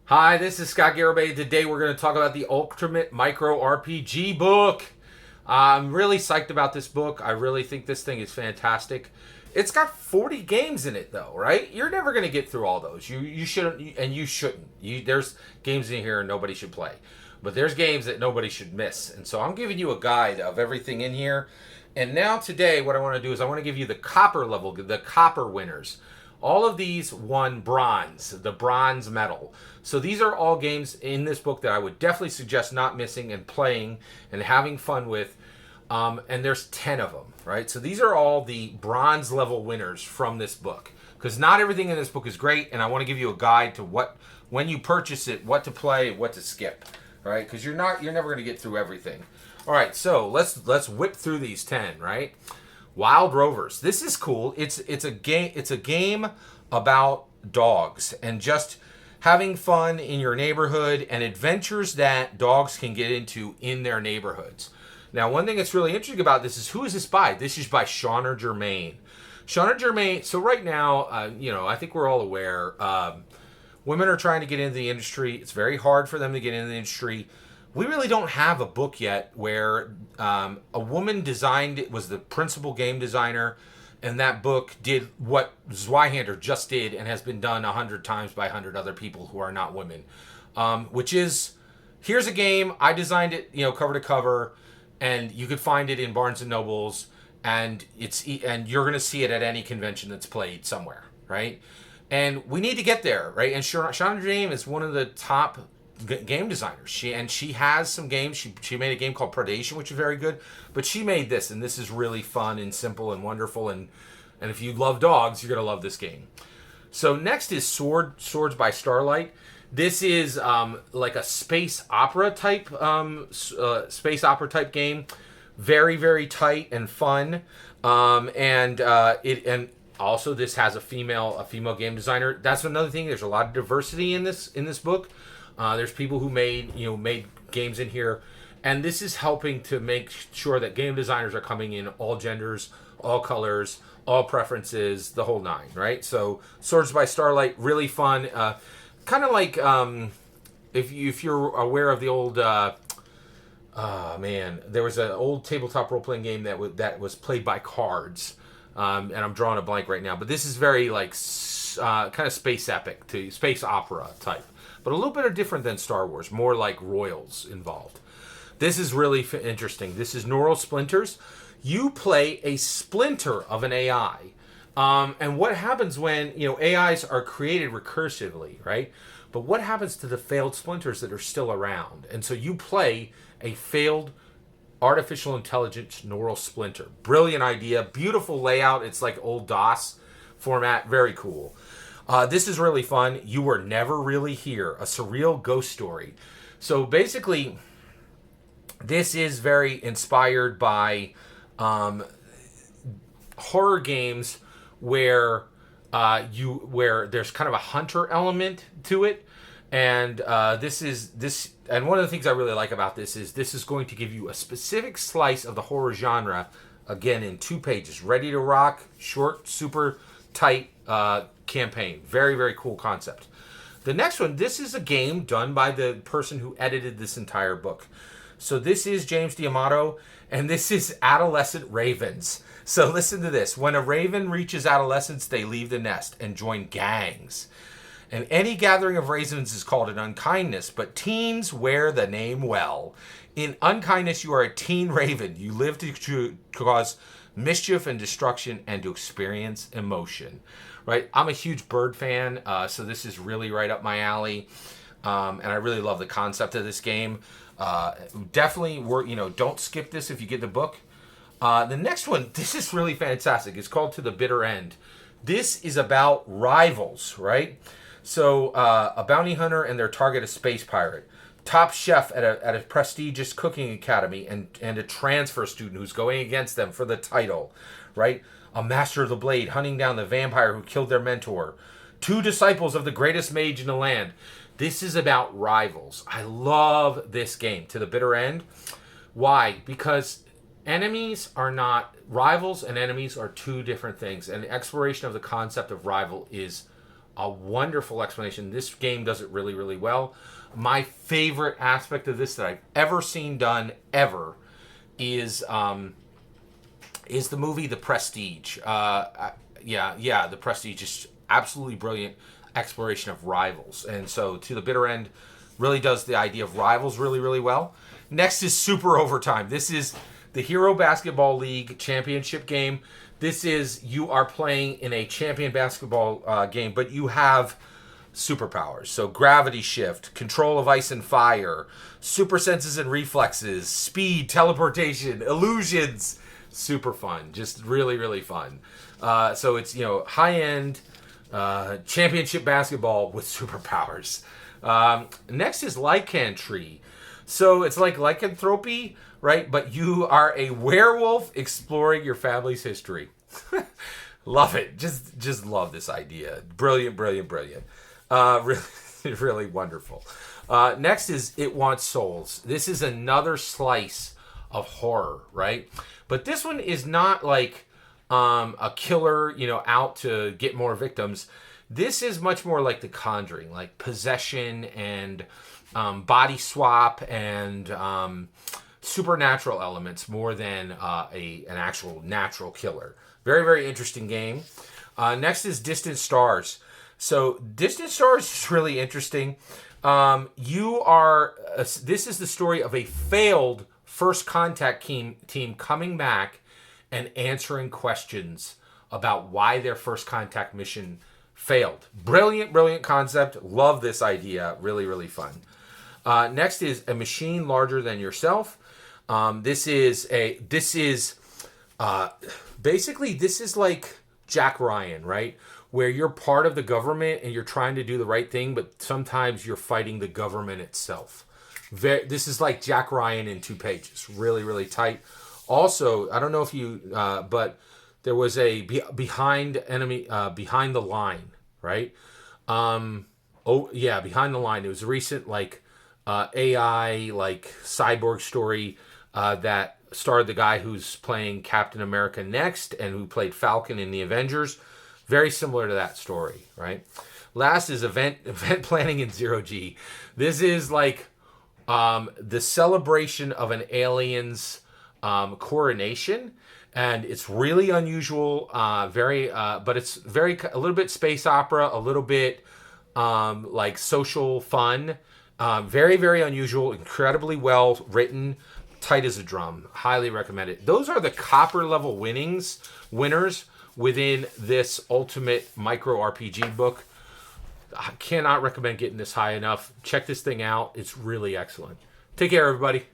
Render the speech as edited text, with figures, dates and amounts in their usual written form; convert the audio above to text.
Hi, this is Scott Garibay. Today we're going to talk about the Ultimate Micro RPG book. I'm really psyched about this book. I really think this thing is fantastic. It's got 40 games in it, though, right? You're never going to get through all those. You shouldn't, and you shouldn't. There's games in here nobody should play, but there's games that nobody should miss. And so I'm giving you a guide of everything in here. And now today, what I want to do is I want to give you the copper level, the copper winners. All of these won bronze, the bronze medal. So these are all games in this book that I would definitely suggest not missing and playing and having fun with. And there's 10 of them, right? So these are all the bronze level winners from this book. Because not everything in this book is great, and I want to give you a guide to what, when you purchase it, what to play, what to skip, right? Because you're never going to get through everything. All right, so let's whip through these 10, right? Wild Rovers. This is cool. It's a game about dogs and just having fun in your neighborhood and adventures that dogs can get into in their neighborhoods. Now, one thing that's really interesting about this is, who is this by? This is by Shauna Germain. Shauna Germain. So right now, I think we're all aware, women are trying to get into the industry. It's very hard for them to get into the industry. We really don't have a book yet where a woman was the principal game designer, and that book did what Zweihander just did and has been done 100 times by 100 other people who are not women. Which is, here's a game, I designed it, cover to cover, and you could find it in Barnes and Nobles, and you're going to see it at any convention that's played somewhere, right? And we need to get there, right? And Shauna Germain is one of the top game designers. She has some games. She made a game called Predation, which is very good, but she made this, and this is really fun and simple and wonderful, and if you love dogs, you're gonna love this game. So next is Swords by Starlight. This is like a space opera type game, very, very tight and fun, and also this has a female game designer. That's another thing. There's a lot of diversity in this book. There's people who made games in here, and this is helping to make sure that game designers are coming in all genders, all colors, all preferences, the whole nine, right? So Swords by Starlight, really fun, kind of like if you're aware of the old there was an old tabletop role playing game that was played by cards, and I'm drawing a blank right now, but this is very like kind of space epic to space opera type. But a little bit different than Star Wars, more like royals involved. This is really interesting. This is Neural Splinters. You play a splinter of an AI. And what happens when, AIs are created recursively, right? But what happens to the failed splinters that are still around? And so you play a failed artificial intelligence neural splinter. Brilliant idea, beautiful layout. It's like old DOS format, very cool. This is really fun. You Were Never Really Here, a surreal ghost story. So basically, this is very inspired by horror games where there's kind of a hunter element to it, and And one of the things I really like about this is going to give you a specific slice of the horror genre, again in 2 pages, ready to rock, short, super tight. Campaign. Very, very cool concept. The next one, this is a game done by the person who edited this entire book. So this is James DAmato, and this is Adolescent Ravens. So listen to this. When a raven reaches adolescence, they leave the nest and join gangs. And any gathering of ravens is called an unkindness, but teens wear the name well. In unkindness, you are a teen raven. You live to cause mischief and destruction and to experience emotion. Right, I'm a huge bird fan, so this is really right up my alley, and I really love the concept of this game. Definitely, don't skip this if you get the book. The next one, this is really fantastic. It's called To the Bitter End. This is about rivals, right? So a bounty hunter and their target, a space pirate, top chef at a prestigious cooking academy, and a transfer student who's going against them for the title, right? A master of the blade hunting down the vampire who killed their mentor. 2 disciples of the greatest mage in the land. This is about rivals. I love this game, To the Bitter End. Why? Because rivals and enemies are 2 different things. And the exploration of the concept of rival is a wonderful explanation. This game does it really, really well. My favorite aspect of this that I've ever seen done ever is the movie The Prestige. The Prestige is absolutely brilliant exploration of rivals, and so To the Bitter End really does the idea of rivals really, really well. Next is Super Overtime. This is the Hero Basketball League championship game. This is, you are playing in a champion basketball game, but you have superpowers. So gravity shift, control of ice and fire, super senses and reflexes, speed, teleportation, illusions. Super fun. Just really, really fun. So it's, high-end championship basketball with superpowers. Next is Lycan Tree. So it's like lycanthropy, right? But you are a werewolf exploring your family's history. Love it. Just love this idea. Brilliant, brilliant, brilliant. Really, really wonderful. Next is It Wants Souls. This is another slice of horror, right? But this one is not like a killer, out to get more victims. This is much more like The Conjuring, like possession and body swap and supernatural elements more than an actual natural killer. Very, very interesting game. Next is Distant Stars. So Distant Stars is really interesting. This is the story of a failed first contact team coming back and answering questions about why their first contact mission failed. Brilliant, brilliant concept. Love this idea. Really, really fun. Next is A Machine Larger Than Yourself. This is like Jack Ryan, right? Where you're part of the government and you're trying to do the right thing, but sometimes you're fighting the government itself. This is like Jack Ryan in 2 pages. Really, really tight. Also, I don't know if you, but there was a Behind the Line, right? Behind the Line. It was a recent AI cyborg story that starred the guy who's playing Captain America next and who played Falcon in the Avengers. Very similar to that story, right? Last is event planning in 0G. This is like the celebration of an alien's coronation, and it's really unusual. But it's a little bit space opera, a little bit like social fun. Very, very unusual, incredibly well written, tight as a drum. Highly recommend it. Those are the copper level winners within this Ultimate Micro RPG book. I cannot recommend getting this high enough. Check this thing out. It's really excellent. Take care, everybody.